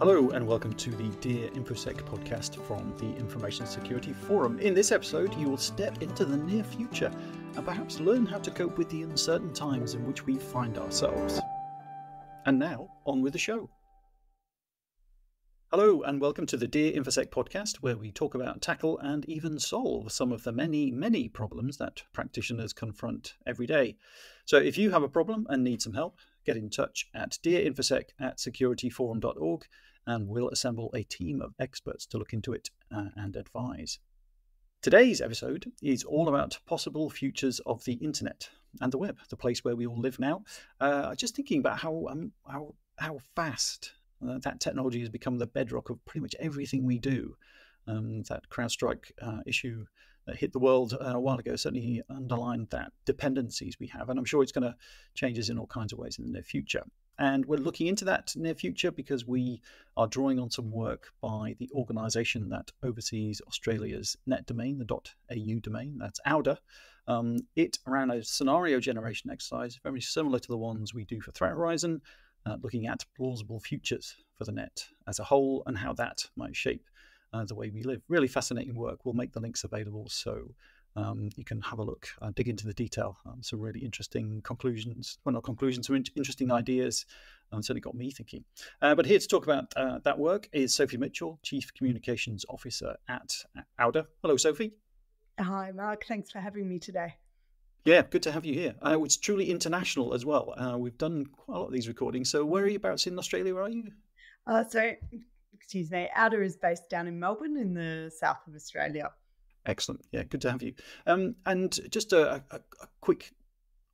Hello and welcome to the Dear InfoSec podcast from the Information Security Forum. In this episode, you will step into the near future and perhaps learn how to cope with the uncertain times in which we find ourselves. And now, on with the show. Hello and welcome to the Dear InfoSec podcast, where we talk about, tackle and even solve some of the many problems that practitioners confront every day. So if you have a problem and need some help, get in touch at dearinfosec@securityforum.org and we'll assemble a team of experts to look into it and advise. Today's episode is all about possible futures of the internet and the web, the place where we all live now. Just thinking about how fast that technology has become the bedrock of pretty much everything we do. That CrowdStrike issue that hit the world a while ago certainly underlined that dependencies we have, and I'm sure it's going to change us in all kinds of ways in the near future. And we're looking into that near future because we are drawing on some work by the organisation that oversees Australia's net domain, the .au domain, that's AUDA. It ran a scenario generation exercise very similar to the ones we do for Threat Horizon, looking at plausible futures for the net as a whole and how that might shape the way we live. Really fascinating work. We'll make the links available so you can have a look, dig into the detail. Some really interesting conclusions, well, not conclusions, some interesting ideas. Certainly got me thinking. But here to talk about that work is Sophie Mitchell, Chief Communications Officer at AUDA. Hello, Sophie. Hi, Mark. Thanks for having me today. Yeah, good to have you here. It's truly international as well. We've done quite a lot of these recordings. So where are you abouts in Australia? Where are you? Excuse me, AUDA is based down in Melbourne in the south of Australia. Excellent. Yeah, good to have you. And just a quick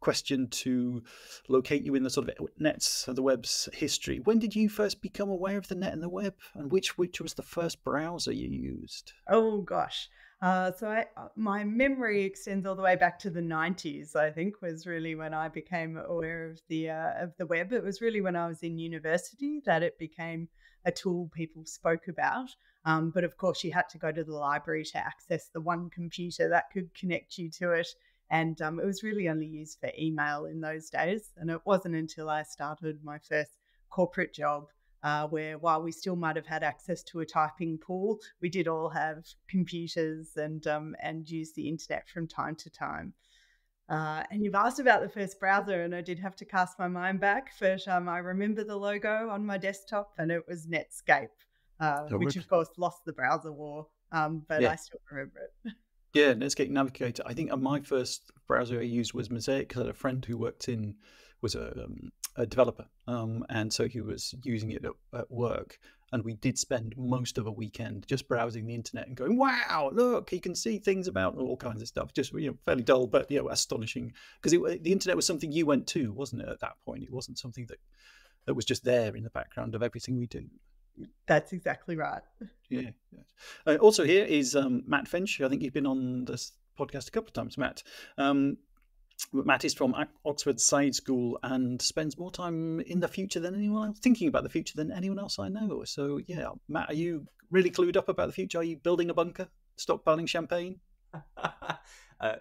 question to locate you in the sort of net's, the web's history. When did you first become aware of the net and the web, and which was the first browser you used? Oh gosh. My memory extends all the way back to the 90s, I think, was really when I became aware of the web. It was really when I was in university that it became a tool people spoke about. But of course, you had to go to the library to access the one computer that could connect you to it. And it was really only used for email in those days. And it wasn't until I started my first corporate job where, while we still might have had access to a typing pool, we did all have computers and use the internet from time to time. And you've asked about the first browser, and I did have to cast my mind back. But I remember the logo on my desktop, and it was Netscape, which of course lost the browser war, but yeah. I still remember it. Yeah, Netscape Navigator. I think my first browser I used was Mosaic. I had a friend who was a developer, and so he was using it at work. And we did spend most of a weekend just browsing the internet and going, "Wow, look, you can see things about all kinds of stuff." Just fairly dull, but astonishing, because the internet was something you went to, wasn't it? At that point, it wasn't something that was just there in the background of everything we do. That's exactly right. Yeah. Also here is Matt Finch. I think you've been on this podcast a couple of times, Matt. Matt is from Oxford Side School and spends more time in the future than anyone else, thinking about the future than anyone else I know. So yeah, Matt, are you really clued up about the future? Are you building a bunker, stockpiling champagne?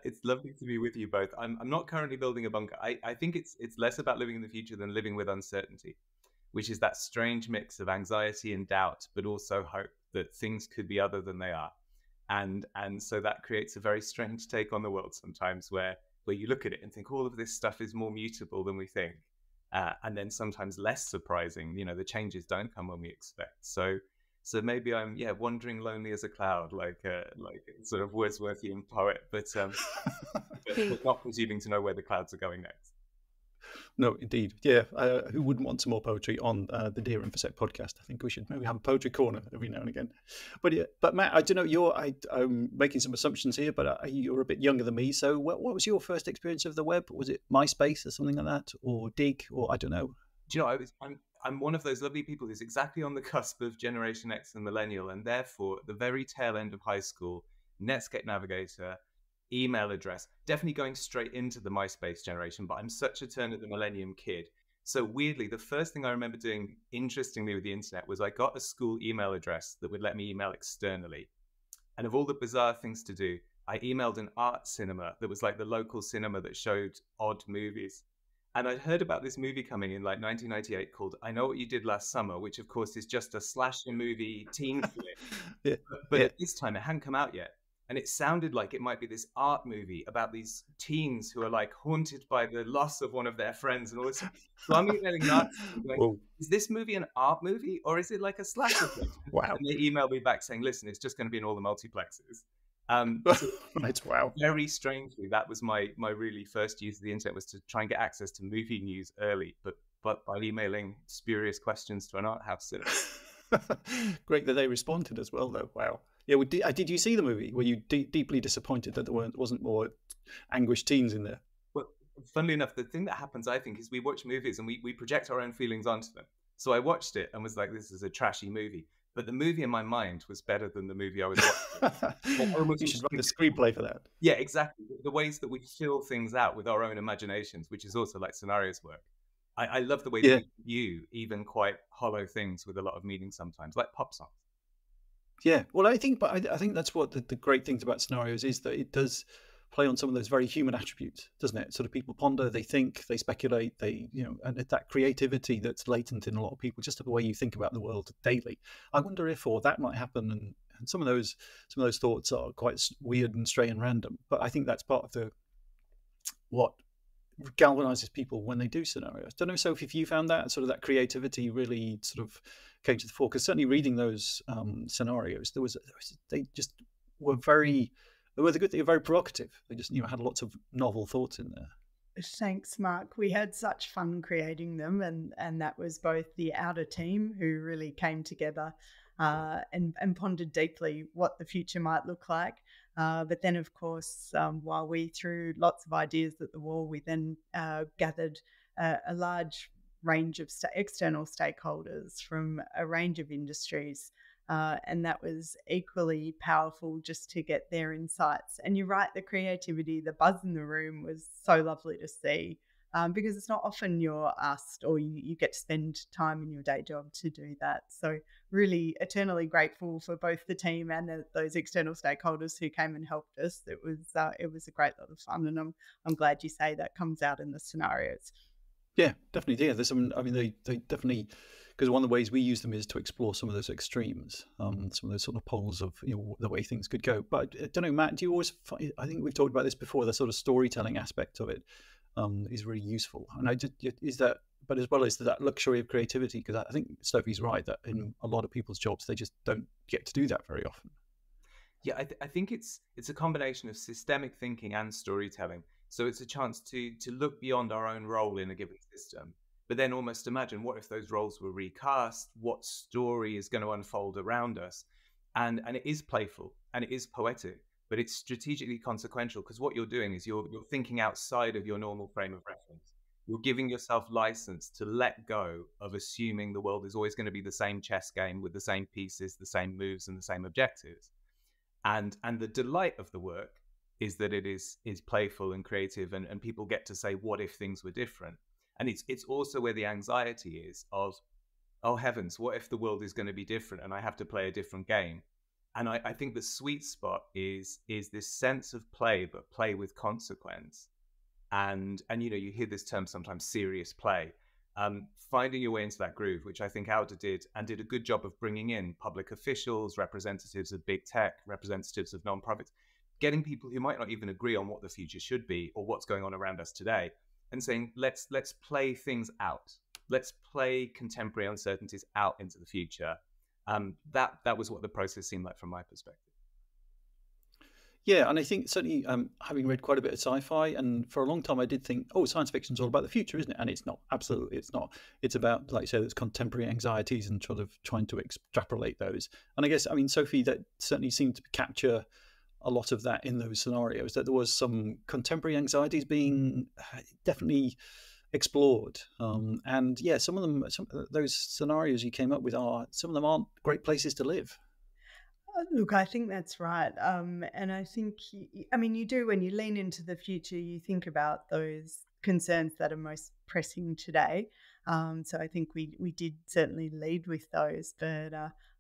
It's lovely to be with you both. I'm not currently building a bunker. I think it's less about living in the future than living with uncertainty, which is that strange mix of anxiety and doubt, but also hope that things could be other than they are. And so that creates a very strange take on the world sometimes, where you look at it and think all of this stuff is more mutable than we think. And then sometimes less surprising, the changes don't come when we expect. So maybe I'm, wandering lonely as a cloud, like sort of Wordsworthian poet, but not presuming to know where the clouds are going next. No, indeed. Yeah. Who wouldn't want some more poetry on the Dear InfoSec podcast? I think we should maybe have a poetry corner every now and again. But Matt, I don't know, I'm making some assumptions here, but you're a bit younger than me. So what was your first experience of the web? Was it MySpace or something like that, or Dig, or I don't know? Do you know, I'm one of those lovely people who's exactly on the cusp of Generation X and Millennial, and therefore at the very tail end of high school, Netscape Navigator, email address, definitely going straight into the MySpace generation, but I'm such a turn of the millennium kid. So weirdly, the first thing I remember doing, interestingly, with the internet was I got a school email address that would let me email externally. And of all the bizarre things to do, I emailed an art cinema that was like the local cinema that showed odd movies. And I'd heard about this movie coming in like 1998 called I Know What You Did Last Summer, which of course is just a slasher movie teen flick. Yeah. But Yeah. at this time, it hadn't come out yet. And it sounded like it might be this art movie about these teens who are like haunted by the loss of one of their friends and all this. So I'm emailing Nazis and going, Whoa. is this movie an art movie or is it like a slasher flick? Wow. And they emailed me back saying, listen, it's just going to be in all the multiplexes. So Right. Wow. very strangely, that was my really first use of the internet, was to try and get access to movie news early, but by emailing spurious questions to an art house cinema. Great that they responded as well, though. Wow. Yeah. Well, did you see the movie? Were you deeply disappointed that there wasn't more anguished teens in there? Well, funnily enough, the thing that happens, I think, is we watch movies and we project our own feelings onto them. So I watched it and was like, this is a trashy movie. But the movie in my mind was better than the movie I was watching. You should write a screenplay for that. Yeah, exactly. The ways that we fill things out with our own imaginations, which is also like scenarios work. I love the way that you even quite hollow things with a lot of meaning sometimes, like pop songs. Yeah, well, I think that's what the great things about scenarios is, that it does play on some of those very human attributes, doesn't it? Sort of people ponder, they think, they speculate, and that creativity that's latent in a lot of people, just the way you think about the world daily. I wonder if that might happen, and some of those thoughts are quite weird and stray and random. But I think that's part of what galvanizes people when they do scenarios. Don't know, Sophie, if you found that sort of that creativity really sort of came to the fore, because certainly reading those scenarios, they just were very provocative. They just had lots of novel thoughts in there. Thanks, Mark. We had such fun creating them, and that was both the outer team who really came together and pondered deeply what the future might look like. But then, of course, while we threw lots of ideas at the wall, we then gathered a large range of external stakeholders from a range of industries. And that was equally powerful just to get their insights. And you're right, the creativity, the buzz in the room was so lovely to see, because it's not often you're asked or you get to spend time in your day job to do that. So really eternally grateful for both the team and those external stakeholders who came and helped us. It was a great lot of fun, and I'm glad you say that comes out in the scenarios. Yeah, definitely. Yeah, there's some. I mean, they definitely, because one of the ways we use them is to explore some of those extremes, some of those sort of poles of the way things could go. But I don't know, Matt, do you always find, I think we've talked about this before, the sort of storytelling aspect of it is really useful. And but as well as that luxury of creativity, because I think Sophie's right that in a lot of people's jobs they just don't get to do that very often. Yeah, I think it's a combination of systemic thinking and storytelling. So it's a chance to look beyond our own role in a given system, but then almost imagine, what if those roles were recast? What story is going to unfold around us? And it is playful and it is poetic, but it's strategically consequential, because what you're doing is you're thinking outside of your normal frame of reference. You're giving yourself license to let go of assuming the world is always going to be the same chess game with the same pieces, the same moves, and the same objectives. And the delight of the work is that it is playful and creative, and people get to say, what if things were different? And it's also where the anxiety is of, oh heavens, what if the world is going to be different and I have to play a different game? And I think the sweet spot is this sense of play, but play with consequence. And you hear this term sometimes, serious play. Finding your way into that groove, which I think Auda did a good job of bringing in public officials, representatives of big tech, representatives of non-profits, getting people who might not even agree on what the future should be or what's going on around us today, and saying, let's play things out. Let's play contemporary uncertainties out into the future. That was what the process seemed like from my perspective. Yeah, and I think certainly having read quite a bit of sci-fi, and for a long time I did think, science fiction is all about the future, isn't it? And it's not. Absolutely, it's not. It's about, like you said, it's contemporary anxieties and sort of trying to extrapolate those. And I guess, I mean, Sophie, that certainly seemed to capture a lot of that in those scenarios, that there was some contemporary anxieties being definitely explored. And yeah, some of those scenarios you came up with some of them aren't great places to live. Look, I think that's right. And I think, you do, when you lean into the future, you think about those concerns that are most pressing today. So I think we did certainly lead with those, but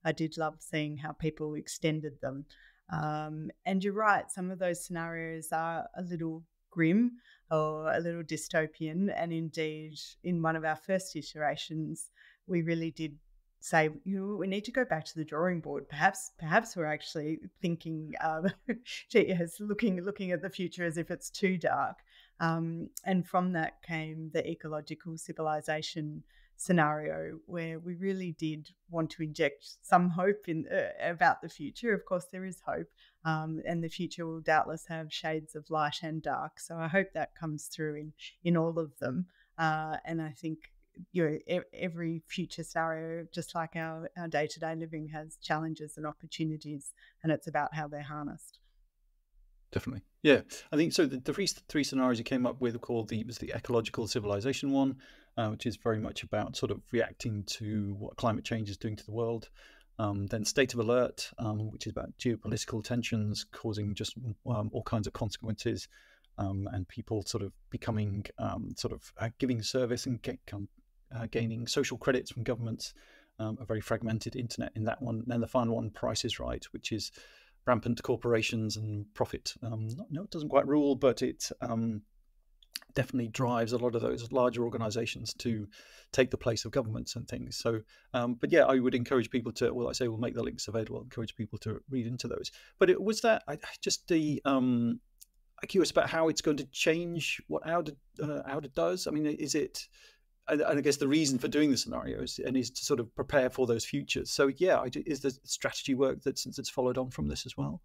I did love seeing how people extended them. And you're right, some of those scenarios are a little grim, or a little dystopian. And indeed, in one of our first iterations, we really did say, we need to go back to the drawing board. Perhaps we're actually thinking, looking at the future as if it's too dark. And from that came the ecological civilization scenario, where we really did want to inject some hope in about the future. Of course, there is hope, and the future will doubtless have shades of light and dark. So I hope that comes through in all of them. And I think every future scenario, just like our day-to-day living, has challenges and opportunities, and it's about how they're harnessed. Definitely. Yeah, I think so. The three scenarios you came up with was the ecological civilization one, which is very much about sort of reacting to what climate change is doing to the world. Then state of alert, which is about geopolitical tensions causing just all kinds of consequences, and people sort of becoming giving service and gaining social credits from governments. A very fragmented internet in that one. And then the final one, Price is Right, which is rampant corporations and profit. No, it doesn't quite rule, but it definitely drives a lot of those larger organizations to take the place of governments and things. So, but yeah, I would encourage people to, well, I say we'll make the links available, encourage people to read into those. But it was that, I'm curious about how it's going to change what Outer does. I mean, is it, and I guess the reason for doing the scenarios is to sort of prepare for those futures. So yeah, is the strategy work that's followed on from this as well?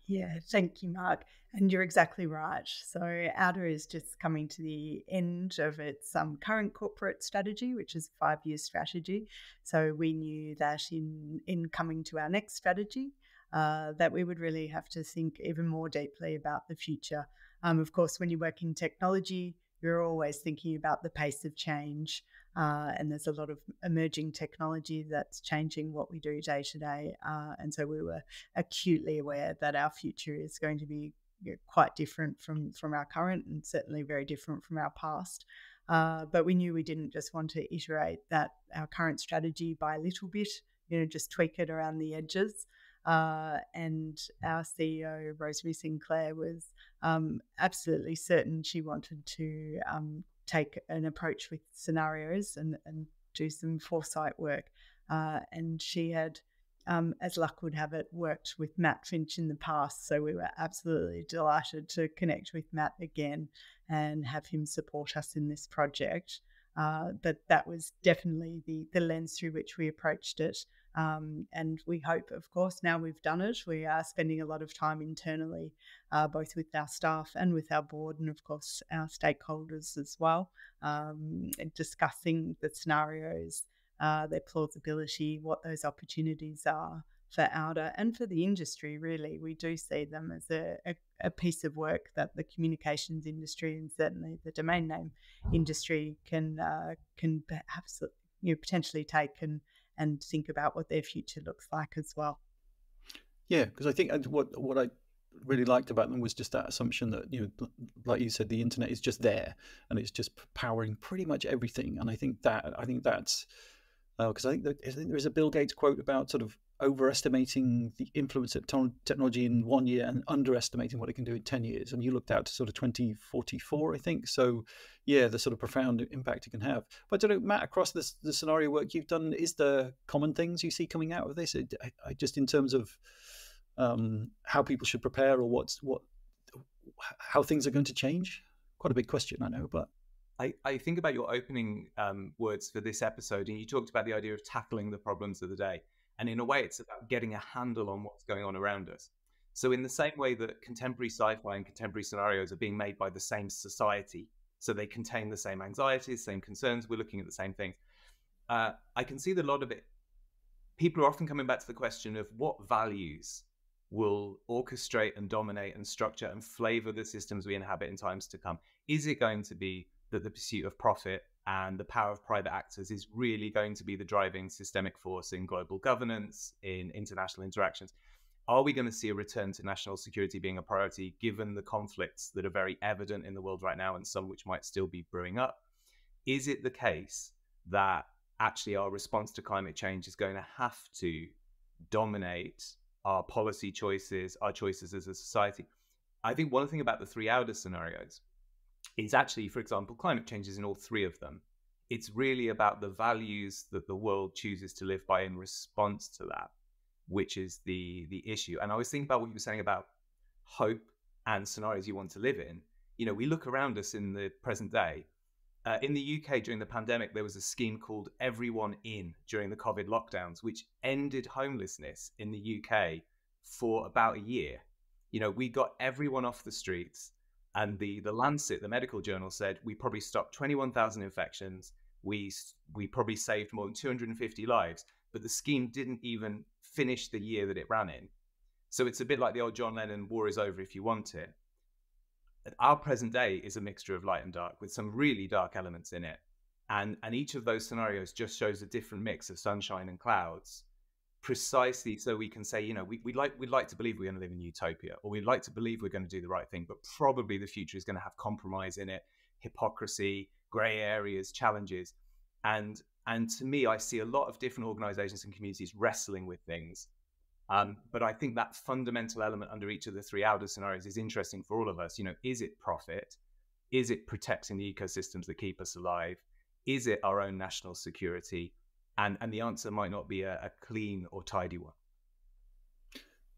Yeah, thank you, Mark. And you're exactly right. So Outer is just coming to the end of its current corporate strategy, which is a 5-year strategy. So we knew that in coming to our next strategy, that we would really have to think even more deeply about the future. Of course, when you work in technology, you're always thinking about the pace of change, and there's a lot of emerging technology that's changing what we do day to day. And so we were acutely aware that our future is going to be quite different from our current, and certainly very different from our past. But we knew we didn't just want to iterate our current strategy by a little bit, just tweak it around the edges. And our CEO, Rosemary Sinclair, was absolutely certain she wanted to take an approach with scenarios and do some foresight work. And she had, as luck would have it, worked with Matt Finch in the past. So we were absolutely delighted to connect with Matt again and have him support us in this project. But that was definitely the lens through which we approached it. And we hope, of course, now we've done it, we are spending a lot of time internally, both with our staff and with our board, and of course our stakeholders as well, discussing the scenarios, their plausibility, what those opportunities are for Outer and for the industry. Really, we do see them as a piece of work that the communications industry and certainly the domain name industry can perhaps potentially take and think about what their future looks like as well. Yeah, because I think what I really liked about them was just that assumption that, like you said, the internet is just there and it's just powering pretty much everything. And I think that's because I think there is a Bill Gates quote about sort of overestimating the influence of technology in 1 year and underestimating what it can do in 10 years. And you looked out to sort of 2044, I think. So yeah, the sort of profound impact it can have. But I don't know, Matt, across the scenario work you've done, is there common things you see coming out of this? Just in terms of how people should prepare, or how things are going to change? Quite a big question, I know, but I think about your opening words for this episode, and you talked about the idea of tackling the problems of the day. And in a way, it's about getting a handle on what's going on around us. So in the same way that contemporary sci-fi and contemporary scenarios are being made by the same society, so they contain the same anxieties, same concerns, we're looking at the same things. I can see that a lot of it, people are often coming back to the question of what values will orchestrate and dominate and structure and flavor the systems we inhabit in times to come. Is it going to be that the pursuit of profit and the power of private actors is really going to be the driving systemic force in global governance, in international interactions? Are we going to see a return to national security being a priority, given the conflicts that are very evident in the world right now and some which might still be brewing up? Is it the case that actually our response to climate change is going to have to dominate our policy choices, our choices as a society? I think one thing about the 3 Outer scenarios is actually, for example, climate change is in all three of them. It's really about the values that the world chooses to live by in response to that, which is the issue. And I was thinking about what you were saying about hope and scenarios you want to live in. You know, we look around us in the present day. In the UK during the pandemic, there was a scheme called Everyone In during the COVID lockdowns, which ended homelessness in the UK for about a year. You know, we got everyone off the streets, and the Lancet, the medical journal, said we probably stopped 21,000 infections. We probably saved more than 250 lives, but the scheme didn't even finish the year that it ran in. So it's a bit like the old John Lennon, war is over if you want it. Our present day is a mixture of light and dark with some really dark elements in it. And each of those scenarios just shows a different mix of sunshine and clouds, precisely so we can say, you know, we'd like to believe we're going to live in utopia, or we'd like to believe we're going to do the right thing, but probably the future is going to have compromise in it, hypocrisy, gray areas, challenges. And to me, I see a lot of different organizations and communities wrestling with things. But I think that fundamental element under each of the three outer scenarios is interesting for all of us. You know, is it profit? Is it protecting the ecosystems that keep us alive? Is it our own national security? And the answer might not be a clean or tidy one.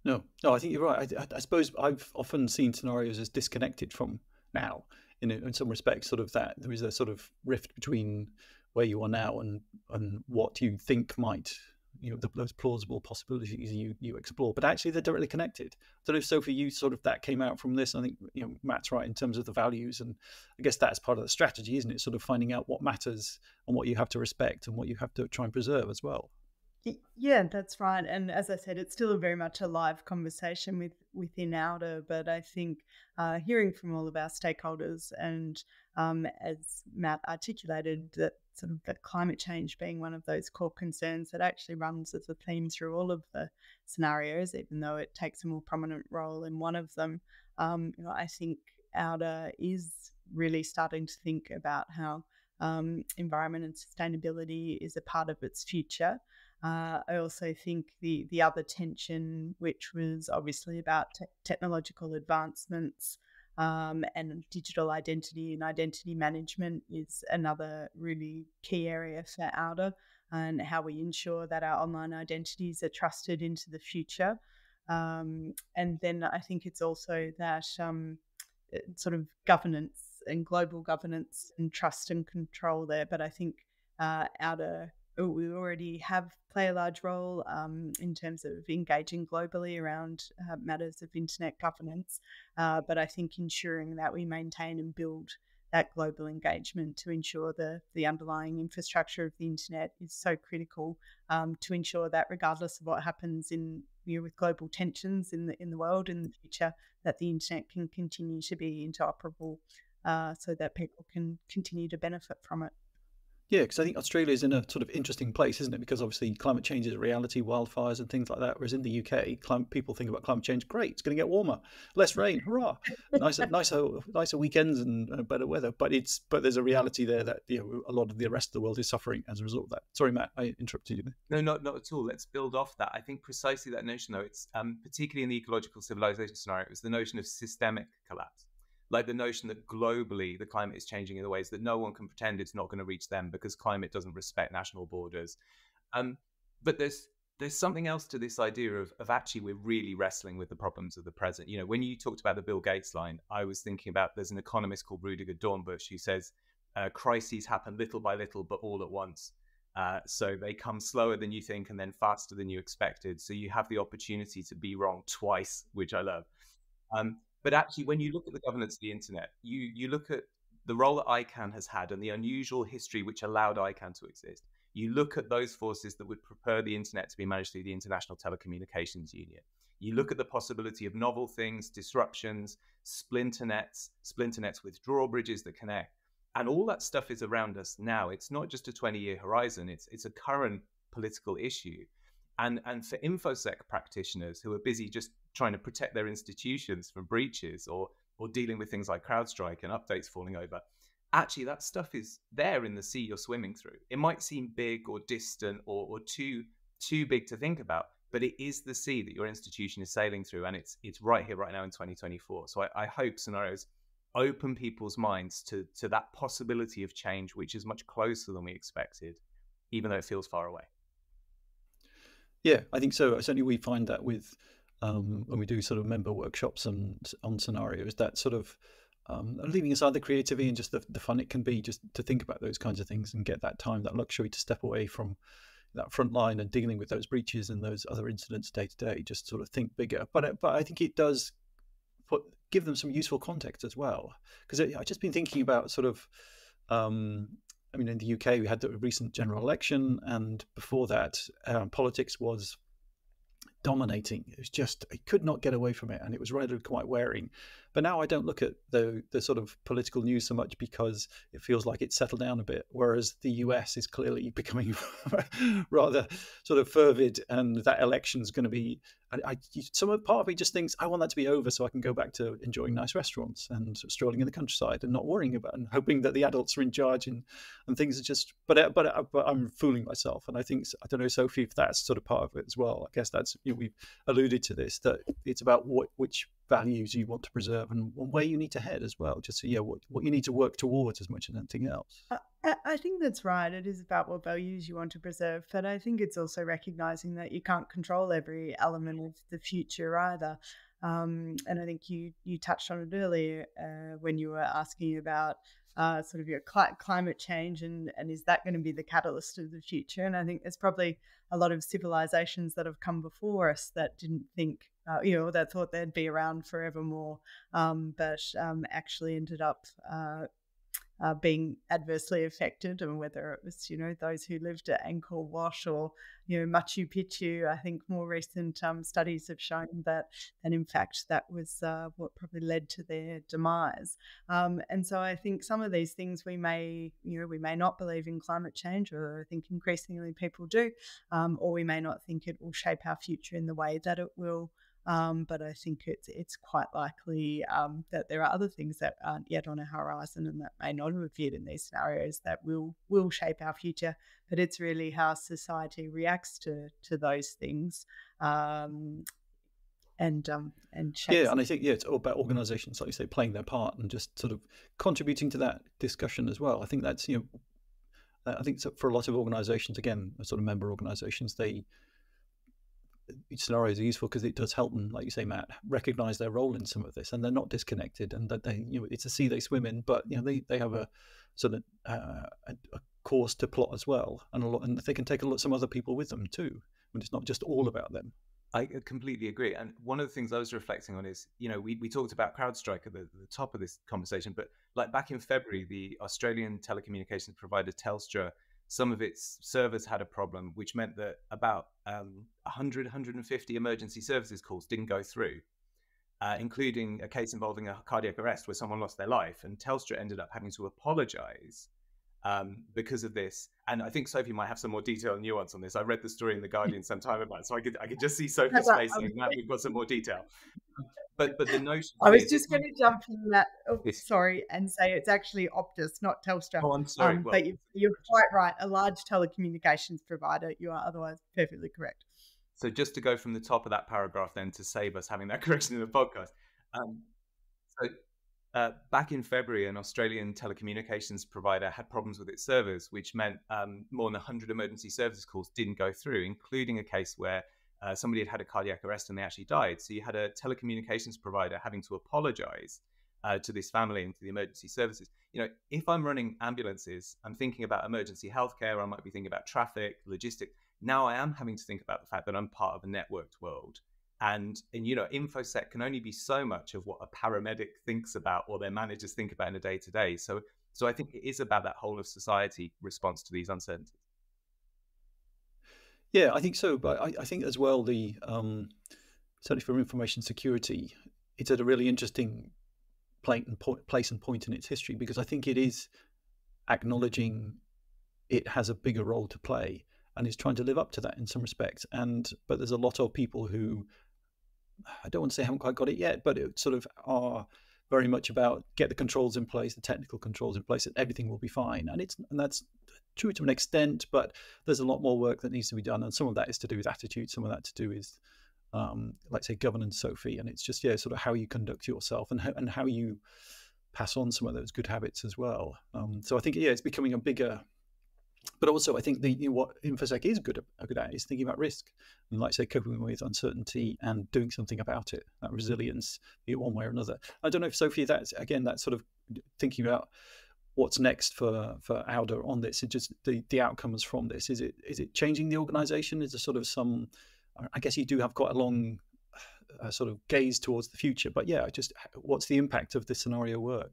No, I think you're right. I suppose I've often seen scenarios as disconnected from now, in some respects, sort of that there is a sort of rift between where you are now and what you think might, you know, those plausible possibilities you explore, but actually they're directly connected. I don't know if, Sophie, you sort of that came out from this. I think, you know, Matt's right in terms of the values, and I guess that's part of the strategy, isn't it? Sort of finding out what matters and what you have to respect and what you have to try and preserve as well. Yeah, that's right. And as I said, it's still very much a live conversation within Outer, but I think hearing from all of our stakeholders and as Matt articulated, that sort of the climate change being one of those core concerns that actually runs as a theme through all of the scenarios, even though it takes a more prominent role in one of them. You know, I think Outer is really starting to think about how environment and sustainability is a part of its future. I also think the other tension, which was obviously about technological advancements and digital identity and identity management, is another really key area for Outer, and how we ensure that our online identities are trusted into the future. And then I think it's also that sort of governance and global governance and trust and control there. But I think Outer, we already play a large role in terms of engaging globally around matters of internet governance. But I think ensuring that we maintain and build that global engagement to ensure the underlying infrastructure of the internet is so critical to ensure that regardless of what happens with global tensions in the world in the future, that the internet can continue to be interoperable so that people can continue to benefit from it. Yeah, because I think Australia is in a sort of interesting place, isn't it? Because obviously climate change is a reality, wildfires and things like that. Whereas in the UK, people think about climate change, great, it's going to get warmer, less rain, hurrah, nicer weekends and better weather. But there's a reality there that, you know, a lot of the rest of the world is suffering as a result of that. Sorry, Matt, I interrupted you there. No, not at all. Let's build off that. I think precisely that notion, though, it's particularly in the ecological civilization scenario, it's the notion of systemic collapse. Like the notion that globally the climate is changing in the ways that no one can pretend it's not going to reach them because climate doesn't respect national borders. But there's something else to this idea of actually we're really wrestling with the problems of the present. You know, when you talked about the Bill Gates line, I was thinking about there's an economist called Rudiger Dornbusch who says crises happen little by little but all at once. So they come slower than you think and then faster than you expected. So you have the opportunity to be wrong twice, which I love. But actually, when you look at the governance of the internet, you look at the role that ICANN has had and the unusual history which allowed ICANN to exist. You look at those forces that would prepare the internet to be managed through the International Telecommunications Union. You look at the possibility of novel things, disruptions, splinter nets with drawbridges that connect. And all that stuff is around us now. It's not just a 20-year horizon. It's a current political issue. And for InfoSec practitioners who are busy just trying to protect their institutions from breaches or dealing with things like CrowdStrike and updates falling over, actually that stuff is there in the sea you're swimming through. It might seem big or distant or too big to think about, but it is the sea that your institution is sailing through, and it's right here, right now in 2024. So I hope scenarios open people's minds to that possibility of change, which is much closer than we expected, even though it feels far away. Yeah, I think so. Certainly we find that with when we do sort of member workshops and on scenarios, that sort of leaving aside the creativity and just the fun it can be, just to think about those kinds of things and get that time, that luxury to step away from that front line and dealing with those breaches and those other incidents day to day, just sort of think bigger. But I think it does give them some useful context as well, because I've just been thinking about sort of I mean, in the UK we had the recent general election, and before that politics was dominating. It was just, I could not get away from it, and it was really quite wearing. But now I don't look at the sort of political news so much, because it feels like it's settled down a bit, whereas the US is clearly becoming rather sort of fervid, and that election is going to be, some part of me just thinks I want that to be over so I can go back to enjoying nice restaurants and strolling in the countryside and not worrying about, and hoping that the adults are in charge, and things are just, but I'm fooling myself. And I think, I don't know, Sophie, if that's sort of part of it as well. I guess that's, we've alluded to this, that it's about which values you want to preserve and where you need to head as well, just so what you need to work towards as much as anything else. I think that's right. It is about what values you want to preserve, but I think it's also recognizing that you can't control every element of the future either. And I think you touched on it earlier when you were asking about sort of your climate change, and is that going to be the catalyst of the future? And I think there's probably a lot of civilizations that have come before us that didn't think, that thought they'd be around forevermore, but actually ended up being adversely affected, and whether it was, those who lived at Angkor Wat or, Machu Picchu. I think more recent studies have shown that in fact that was what probably led to their demise. And so I think some of these things we may not believe in climate change, or I think increasingly people do, or we may not think it will shape our future in the way that it will. But I think it's quite likely that there are other things that aren't yet on a horizon and that may not have appeared in these scenarios that will shape our future. But it's really how society reacts to those things and shapes. Yeah, and I think it's all about organisations, like you say, playing their part and just sort of contributing to that discussion as well. I think that's I think for a lot of organisations, again, sort of member organisations, scenarios are useful because it does help them, like you say, Matt, recognize their role in some of this, and they're not disconnected, and that they, it's a sea they swim in, but they have a sort of a course to plot as well, and they can take some other people with them too, when it's not just all about them. I completely agree. And one of the things I was reflecting on is, we talked about CrowdStrike at the top of this conversation, but like back in February, the Australian telecommunications provider Telstra, some of its servers had a problem, which meant that about 150 emergency services calls didn't go through, including a case involving a cardiac arrest where someone lost their life. And Telstra ended up having to apologize because of this. And I think Sophie might have some more detail and nuance on this. I read the story in The Guardian some time ago, so I could just see Sophie's face saying that we've got some more detail. But the notion, I was just going to jump in that, sorry, and say it's actually Optus, not Telstra. Oh, I'm sorry. But you're quite right. A large telecommunications provider. You are otherwise perfectly correct. So just to go from the top of that paragraph then, to save us having that correction in the podcast. Back in February, an Australian telecommunications provider had problems with its servers, which meant more than 100 emergency services calls didn't go through, including a case where somebody had a cardiac arrest and they actually died. So you had a telecommunications provider having to apologize to this family and to the emergency services. If I'm running ambulances, I'm thinking about emergency healthcare, or I might be thinking about traffic, logistics. Now I am having to think about the fact that I'm part of a networked world. And InfoSec can only be so much of what a paramedic thinks about or their managers think about in a day-to-day. So I think it is about that whole of society response to these uncertainties. Yeah, I think so. But I think as well, the certainly for information security, it's at a really interesting place and point in its history, because I think it is acknowledging it has a bigger role to play and is trying to live up to that in some respects. But there's a lot of people who, I don't want to say haven't quite got it yet, but it sort of are very much about get the controls in place, the technical controls in place, and everything will be fine. And that's true to an extent, but there's a lot more work that needs to be done. And some of that is to do with attitude. Some of that to do with, like say, governance, Sophie. And it's just, sort of how you conduct yourself and how you pass on some of those good habits as well. So I think, yeah, it's becoming a bigger. But also, I think what InfoSec is good at is thinking about risk, and like say, coping with uncertainty and doing something about it. That resilience, be it one way or another. I don't know if Sophie, that's sort of thinking about what's next for Auda on this. It's just the outcomes from this. Is it changing the organisation? Is there sort of some? I guess you do have quite a long sort of gaze towards the future. But yeah, just what's the impact of this scenario work?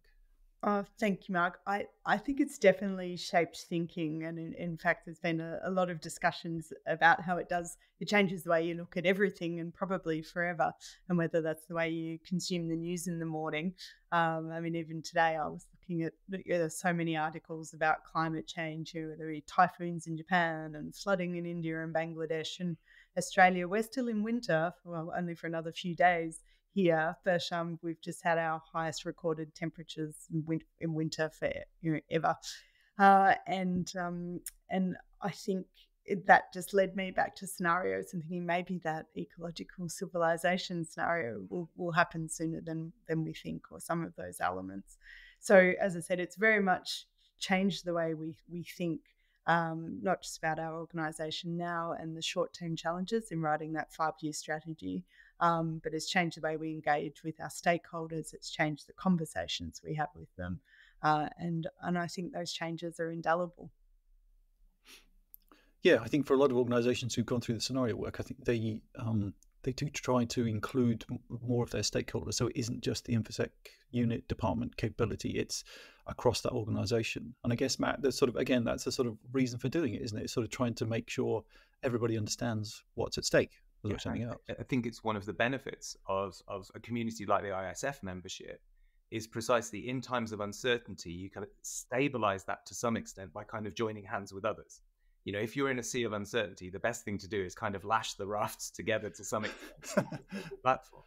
Oh, thank you, Mark. I think it's definitely shaped thinking. And in fact, there's been a lot of discussions about how it changes the way you look at everything and probably forever, and whether that's the way you consume the news in the morning. I mean, even today I was looking at, there's so many articles about climate change, whether it be typhoons in Japan and flooding in India and Bangladesh and Australia. We're still in winter, well, only for another few days here, but we've just had our highest recorded temperatures in winter for ever, and I think that just led me back to scenarios and thinking maybe that ecological civilization scenario will happen sooner than we think, or some of those elements. So as I said, it's very much changed the way we think. Not just about our organisation now and the short-term challenges in writing that 5-year strategy, but it's changed the way we engage with our stakeholders. It's changed the conversations we have with them, and I think those changes are indelible. Yeah, I think for a lot of organisations who've gone through the scenario work, I think they do try to include more of their stakeholders. So it isn't just the InfoSec unit department capability; it's across that organisation. And I guess, Matt, that's that's a sort of reason for doing it, isn't it? It's sort of trying to make sure everybody understands what's at stake as we're setting up. I think it's one of the benefits of a community like the ISF membership is precisely in times of uncertainty, you kind of stabilize that to some extent by kind of joining hands with others. You know, if you're in a sea of uncertainty, the best thing to do is kind of lash the rafts together to some extent platform.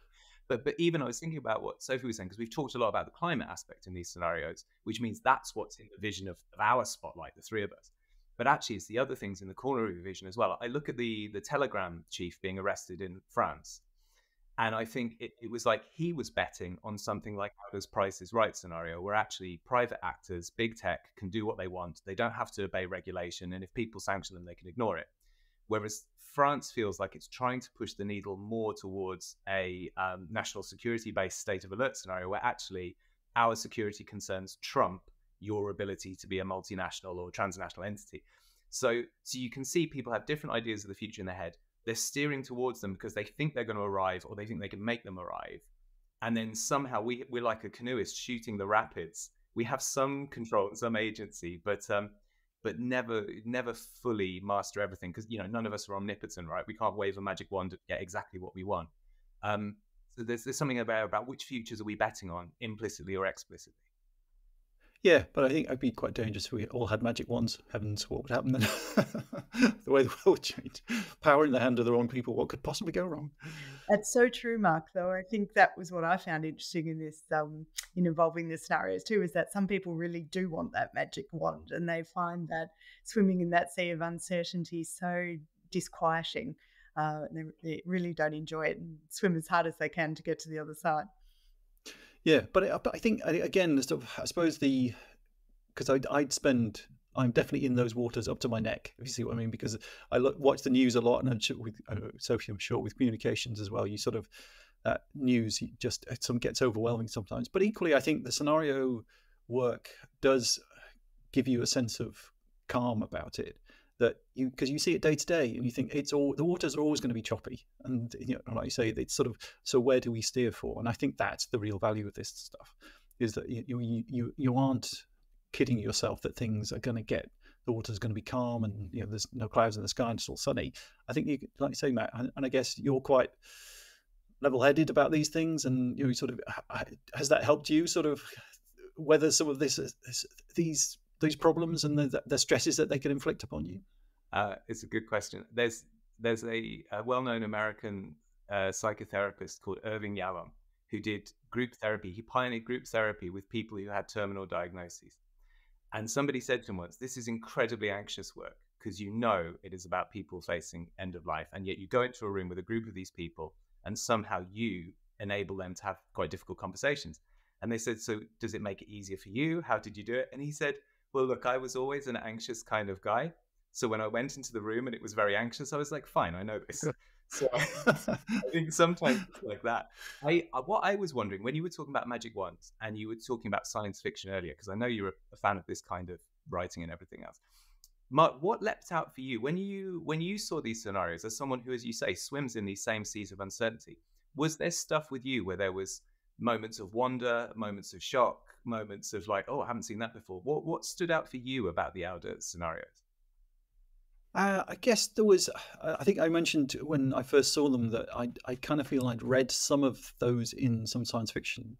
But even I was thinking about what Sophie was saying, because we've talked a lot about the climate aspect in these scenarios, which means that's what's in the vision of our spotlight, the three of us. But actually, it's the other things in the corner of your vision as well. I look at the Telegram chief being arrested in France, and I think it was like he was betting on something like Auda's Price is Right scenario, where actually private actors, big tech, can do what they want. They don't have to obey regulation. And if people sanction them, they can ignore it. Whereas France feels like it's trying to push the needle more towards a national security-based state of alert scenario, where actually our security concerns trump your ability to be a multinational or transnational entity. So you can see people have different ideas of the future in their head. They're steering towards them because they think they're going to arrive, or they think they can make them arrive. And then somehow we're like a canoeist shooting the rapids. We have some control and some agency, but never fully master everything, because none of us are omnipotent, right? We can't wave a magic wand to get exactly what we want. So there's something about which futures are we betting on, implicitly or explicitly. Yeah, but I think it'd be quite dangerous if we all had magic wands. Heavens, what would happen then? The way the world changed. Power in the hand of the wrong people. What could possibly go wrong? That's so true, Mark, though. I think that was what I found interesting in this, in involving the scenarios too, is that some people really do want that magic wand, and they find that swimming in that sea of uncertainty so disquieting. They really don't enjoy it and swim as hard as they can to get to the other side. Yeah, but I think, again, I suppose because I'm definitely in those waters up to my neck, if you see what I mean, because I watch the news a lot, and with Sophie, I'm sure, with communications as well, you sort of, news just gets overwhelming sometimes. But equally, I think the scenario work does give you a sense of calm about it, because you see it day to day, and you think the waters are always going to be choppy, and like you say, it's sort of, so where do we steer for? And I think that's the real value of this stuff, is that you aren't kidding yourself that things are going to the water's going to be calm, and there's no clouds in the sky and it's all sunny. I think like you say, Matt, and I guess you're quite level-headed about these things, and sort of, has that helped you sort of weather some of these problems and the stresses that they can inflict upon you? It's a good question. There's a well-known American psychotherapist called Irving Yalom, who did group therapy. He pioneered group therapy with people who had terminal diagnoses. And somebody said to him once, this is incredibly anxious work, because it is about people facing end of life. And yet you go into a room with a group of these people, and somehow you enable them to have quite difficult conversations. And they said, so does it make it easier for you? How did you do it? And he said, well, look, I was always an anxious kind of guy. So when I went into the room and it was very anxious, I was like, fine, I know this. So I think sometimes it's like that. What I was wondering, when you were talking about magic wands and you were talking about science fiction earlier, because I know you're a fan of this kind of writing and everything else. Mark, what leapt out for you when you saw these scenarios as someone who, as you say, swims in these same seas of uncertainty? Was there stuff with you where there was moments of wonder, moments of shock, moments of like, oh, I haven't seen that before? What stood out for you about the outer scenarios? I guess there was, I think I mentioned when I first saw them that I kind of feel I'd read some of those in some science fiction,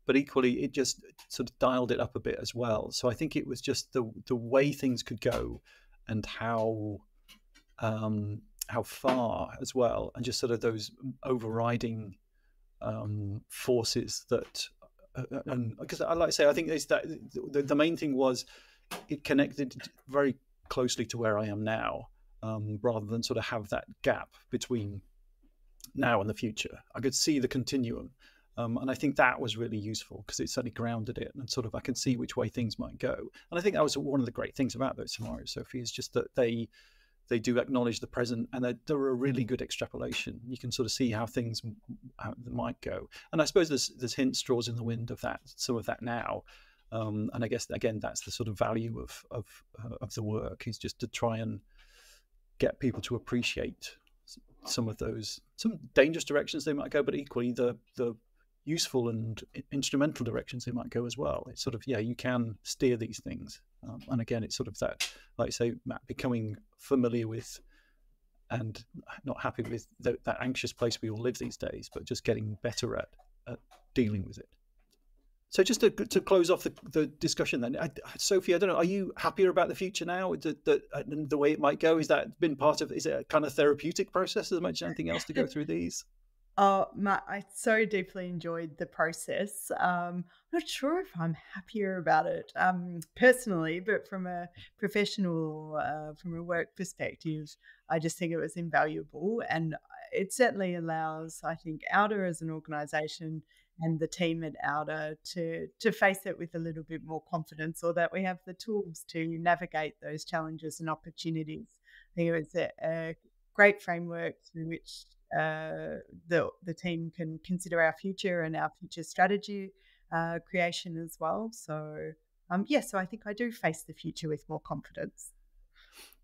but equally it just sort of dialed it up a bit as well. So I think it was just the way things could go and how far as well, and just sort of those overriding forces that, and because I like to say, I think it's that the main thing was it connected very closely to where I am now, rather than sort of have that gap between now and the future. I could see the continuum, and I think that was really useful because it certainly grounded it, and sort of I could see which way things might go. And I think that was one of the great things about those scenarios, Sophie, is just that they do acknowledge the present, and they're a really good extrapolation. You can sort of see how things might go, and I suppose there's hints, straws in the wind of that, some of that now. And I guess again that's the sort of value of the work, is just to try and get people to appreciate some of those, some dangerous directions they might go, but equally the useful and instrumental directions they might go as well. It's sort of, yeah, you can steer these things, and again it's sort of that, like I say, Matt, becoming familiar with and not happy with that anxious place we all live these days, but just getting better at dealing with it. So just to close off the discussion then, Sophie, I don't know, are you happier about the future now, the way it might go? Is that been part of, is it a kind of therapeutic process as much as anything else to go through these? Oh, Matt, I so deeply enjoyed the process. I'm not sure if I'm happier about it personally, but from a professional, from a work perspective, I just think it was invaluable. And it certainly allows, I think, Outer as an organisation and the team at Outer to face it with a little bit more confidence, or that we have the tools to navigate those challenges and opportunities. I think it was a great framework through which the team can consider our future and our future strategy creation as well. So so I think I do face the future with more confidence.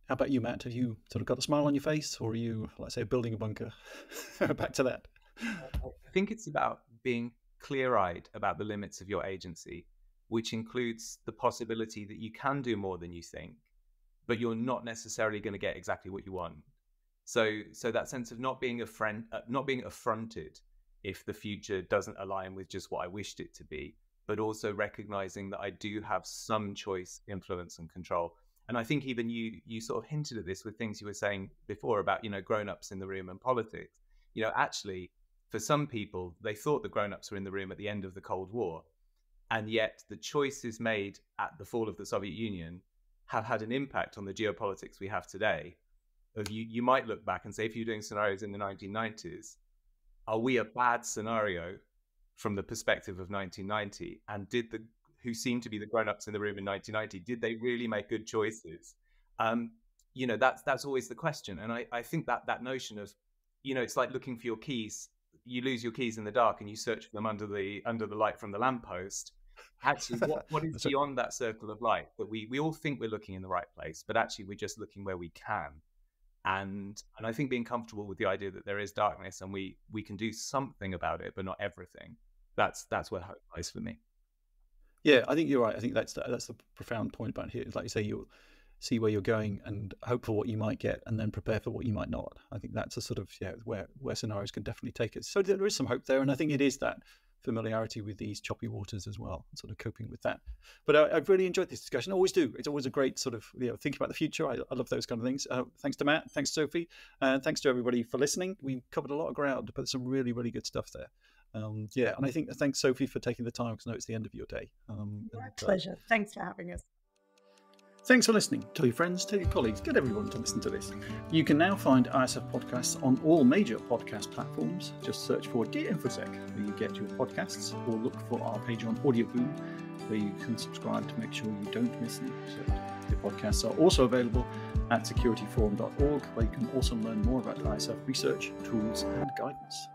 How about you, Matt? Have you sort of got a smile on your face, or are you, let's say, building a bunker? Back to that. I think it's about being clear-eyed about the limits of your agency, which includes the possibility that you can do more than you think, but you're not necessarily going to get exactly what you want. So that sense of not being affronted if the future doesn't align with just what I wished it to be, but also recognizing that I do have some choice, influence, and control. And I think even you sort of hinted at this with things you were saying before about, grown-ups in the room and politics. Actually, for some people, they thought the grown-ups were in the room at the end of the Cold War, and yet the choices made at the fall of the Soviet Union have had an impact on the geopolitics we have today. Of you might look back and say, if you're doing scenarios in the 1990s, are we a bad scenario from the perspective of 1990? And who seemed to be the grown-ups in the room in 1990, did they really make good choices? That's always the question. And I think that notion of, it's like looking for your keys. You lose your keys in the dark and you search for them under the light from the lamppost. Actually, what is beyond that circle of light? That we all think we're looking in the right place, but actually we're just looking where we can. And I think being comfortable with the idea that there is darkness and we can do something about it, but not everything. That's where hope lies for me. Yeah, I think you're right. I think that's the profound point about here. Like you say, you'll see where you're going and hope for what you might get, and then prepare for what you might not. I think that's a sort of where scenarios can definitely take us. So there is some hope there, and I think it is that familiarity with these choppy waters as well, sort of coping with that. But I've really enjoyed this discussion. I always do. It's always a great sort of thinking about the future. I love those kind of things. Thanks to Matt, thanks to Sophie, and thanks to everybody for listening. We covered a lot of ground, but some really, really good stuff there. And I think thanks Sophie for taking the time, because I know it's the end of your day. My pleasure. Thanks for having us. Thanks for listening. Tell your friends, tell your colleagues, get everyone to listen to this. You can now find ISF podcasts on all major podcast platforms. Just search for Dear InfoSec where you get your podcasts, or look for our page on Audio Boom where you can subscribe to make sure you don't miss an episode. The podcasts are also available at securityforum.org where you can also learn more about ISF research, tools and guidance.